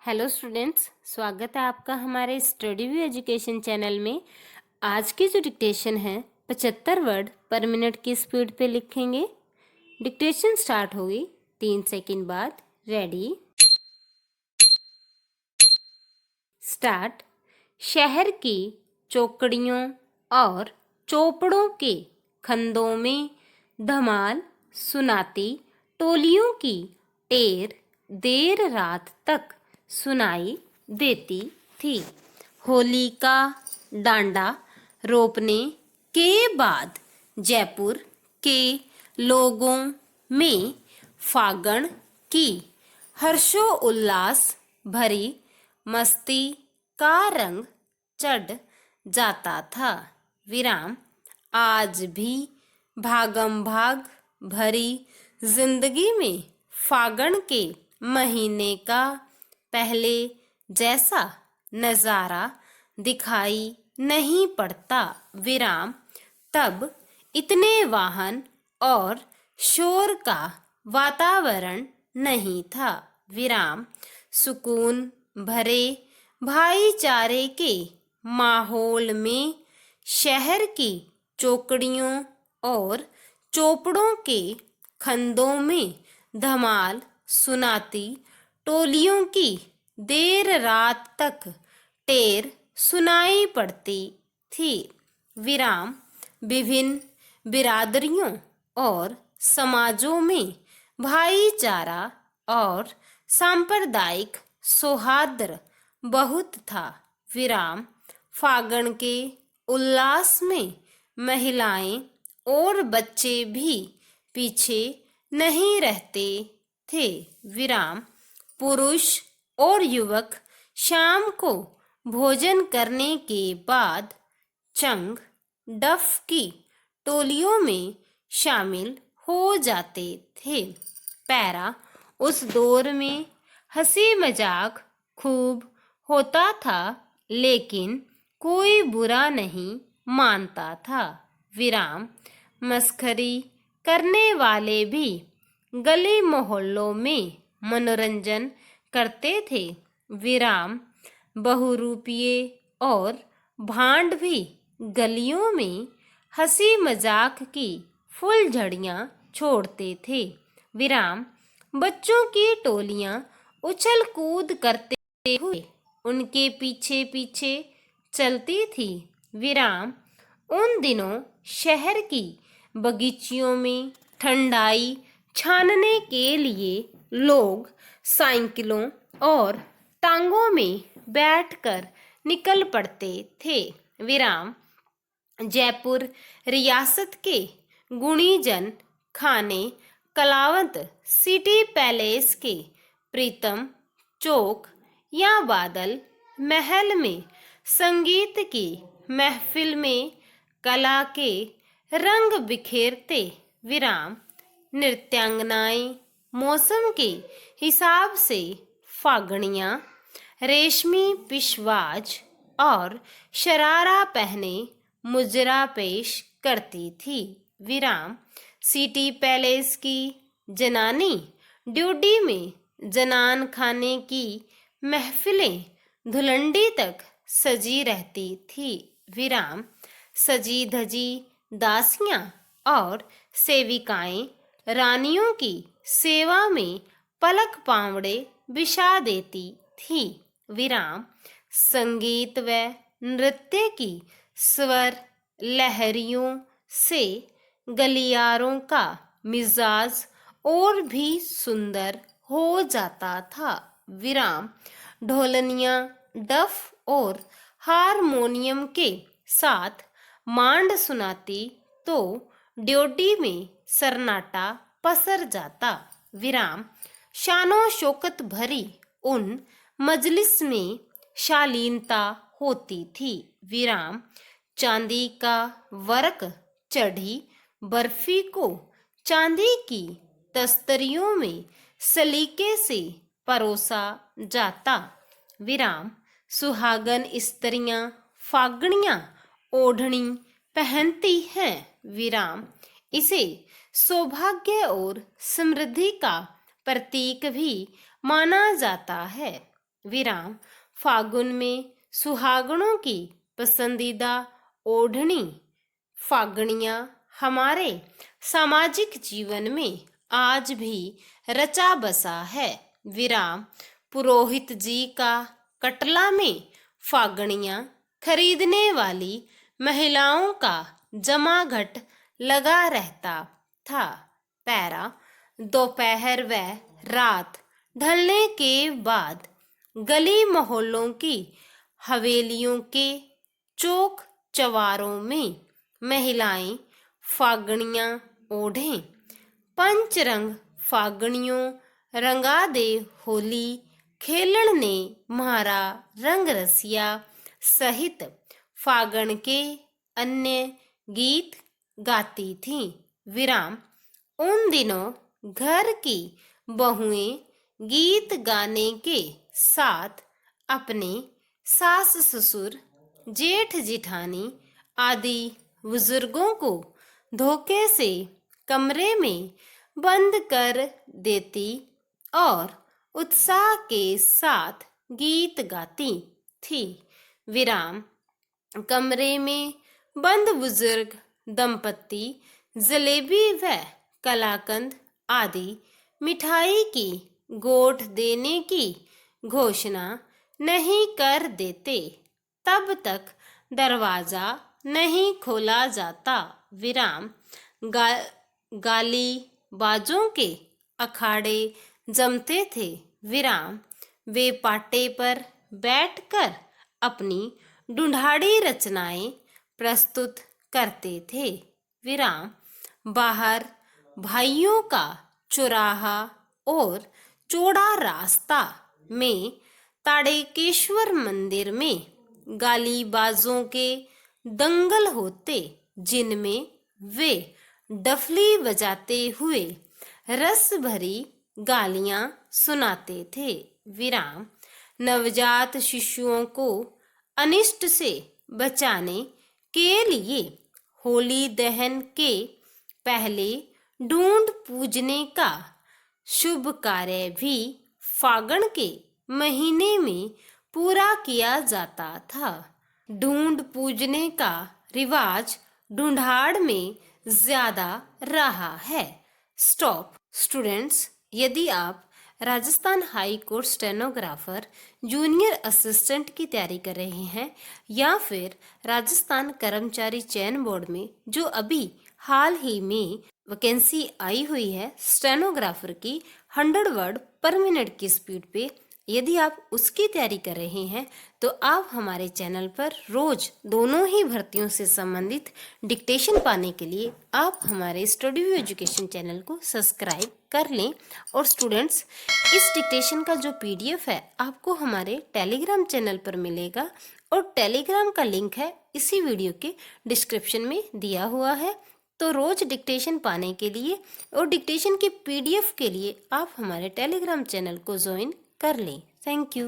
Hello students, स्वागत है आपका हमारे स्टडी व्यू एजुकेशन चैनल में। आज की जो डिक्टेशन है 75 वर्ड पर मिनट की स्पीड पे लिखेंगे। डिक्टेशन स्टार्ट होगी 3 सेकंड बाद। Ready, start. शहर की चौकड़ियों और चौपड़ों के खंदों में धमाल सुनाती टोलियों की टेर देर रात तक सुनाई देती थी। होली का डांडा रोपने के बाद जयपुर के लोगों में फागण की हर्षोल्लास भरी मस्ती का रंग चढ़ जाता था। विराम, आज भी भागम भाग भरी जिंदगी में फागण के महीने का पहले जैसा नज़ारा दिखाई नहीं पड़ता। विराम, तब इतने वाहन और शोर का वातावरण नहीं था। विराम, सुकून भरे भाईचारे के माहौल में शहर की चौकड़ियों और चौपड़ों के खंदों में धमाल सुनाती टोलियों की देर रात तक टेर सुनाई पड़ती थी। विराम, विभिन्न बिरादरियों और समाजों में भाईचारा और सांप्रदायिक सौहार्द बहुत था। विराम, फागण के उल्लास में महिलाएं और बच्चे भी पीछे नहीं रहते थे। विराम, पुरुष और युवक शाम को भोजन करने के बाद चंग डफ की टोलियों में शामिल हो जाते थे। पैरा, उस दौर में हंसी मजाक खूब होता था, लेकिन कोई बुरा नहीं मानता था। विराम, मस्खरी करने वाले भी गली मोहल्लों में मनोरंजन करते थे। विराम, बहुरूपिये और भांड भी गलियों में हंसी मजाक की फुलझड़ियाँ छोड़ते थे। विराम, बच्चों की टोलियाँ उछल कूद करते हुए उनके पीछे पीछे चलती थी। विराम, उन दिनों शहर की बगीचियों में ठंडाई छानने के लिए लोग साइकिलों और टांगों में बैठकर निकल पड़ते थे। विराम, जयपुर रियासत के गुणीजन खाने कलावंत सिटी पैलेस के प्रीतम चौक या बादल महल में संगीत की महफिल में कला के रंग बिखेरते। विराम, नृत्यांगनाएं मौसम के हिसाब से फागणियाँ रेशमी पिशवाज और शरारा पहने मुजरा पेश करती थी। विराम, सिटी पैलेस की जनानी ड्यूटी में जनान खाने की महफिलें धुलंडी तक सजी रहती थी। विराम, सजी धजी दासियां और सेविकाएं रानियों की सेवा में पलक पावड़े बिछा देती थी। विराम, संगीत व नृत्य की स्वर लहरियों से गलियारों का मिजाज और भी सुंदर हो जाता था। विराम, ढोलनियाँ डफ और हारमोनियम के साथ मांड सुनाती तो ड्योढ़ी में सन्नाटा पसर जाता। विराम, शानो शौकत भरी उन मजलिस में शालीनता होती थी। विराम, चांदी का वर्क चढ़ी बर्फी को चांदी की तस्तरियों में सलीके से परोसा जाता। विराम, सुहागन स्त्रियां फागणियाँ ओढ़नी पहनती हैं। विराम, इसे सौभाग्य और समृद्धि का प्रतीक भी माना जाता है। विराम फागुन में सुहागणों की पसंदीदा ओढ़नी। फागणियाँ हमारे सामाजिक जीवन में आज भी रचा बसा है। विराम पुरोहित जी का कटला में फागणियाँ खरीदने वाली महिलाओं का जमाघट लगा रहता था। पैरा दोपहर व रात ढलने के बाद गली मोहल्लों की हवेलियों के चौक चवारों में महिलाएं फागणियाँ ओढ़ें। पंचरंग फागणियों रंगा दे होली खेलन ने म्हारा रंग रसिया सहित फागण के अन्य गीत गाती थीं। विराम उन दिनों घर की बहुएं गीत गाने के साथ अपने सास ससुर जेठ जिठानी आदि बुजुर्गों को धोखे से कमरे में बंद कर देती और उत्साह के साथ गीत गाती थी। विराम कमरे में बंद बुजुर्ग दंपत्ति जलेबी व कलाकंद आदि मिठाई की गोट देने की घोषणा नहीं कर देते तब तक दरवाजा नहीं खोला जाता। विराम गाली बाजों के अखाड़े जमते थे। विराम वे पाटे पर बैठकर अपनी ढूंढाड़ी रचनाएं प्रस्तुत करते थे। विराम बाहर भाइयों का चौराहा और चौड़ा रास्ता में ताड़केश्वर मंदिर में गालीबाजों के दंगल होते जिनमें वे डफली बजाते हुए रस भरी गालियां सुनाते थे। विराम नवजात शिशुओं को अनिष्ट से बचाने के लिए होली दहन के पहले ढूंढ पूजने का शुभ कार्य भी फागण के महीने में पूरा किया जाता था। ढूंढ पूजने का रिवाज ढूंढाड़ में ज्यादा रहा है। स्टॉप। स्टूडेंट्स, यदि आप Rajasthan high court stenographer junior assistant की तैयारी कर रहे हैं या फिर राजस्थान कर्मचारी चयन बोर्ड में जो अभी हाल ही में वैकेंसी आई हुई है स्टेनोग्राफर की 100 वर्ड पर मिनट की स्पीड पे, यदि आप उसकी तैयारी कर रहे हैं तो आप हमारे चैनल पर रोज दोनों ही भर्तियों से संबंधित डिक्टेशन पाने के लिए आप हमारे स्टडी व्यू एजुकेशन चैनल को सब्सक्राइब कर लें। और स्टूडेंट्स, इस डिक्टेशन का जो PDF है आपको हमारे टेलीग्राम चैनल पर मिलेगा और टेलीग्राम का लिंक है इसी वीडियो के डिस्क्रिप्शन में दिया हुआ है। तो रोज डिक्टेशन पाने के लिए और डिक्टेशन के PDF के लिए आप हमारे टेलीग्राम चैनल को ज्वाइन कर लें। Thank you.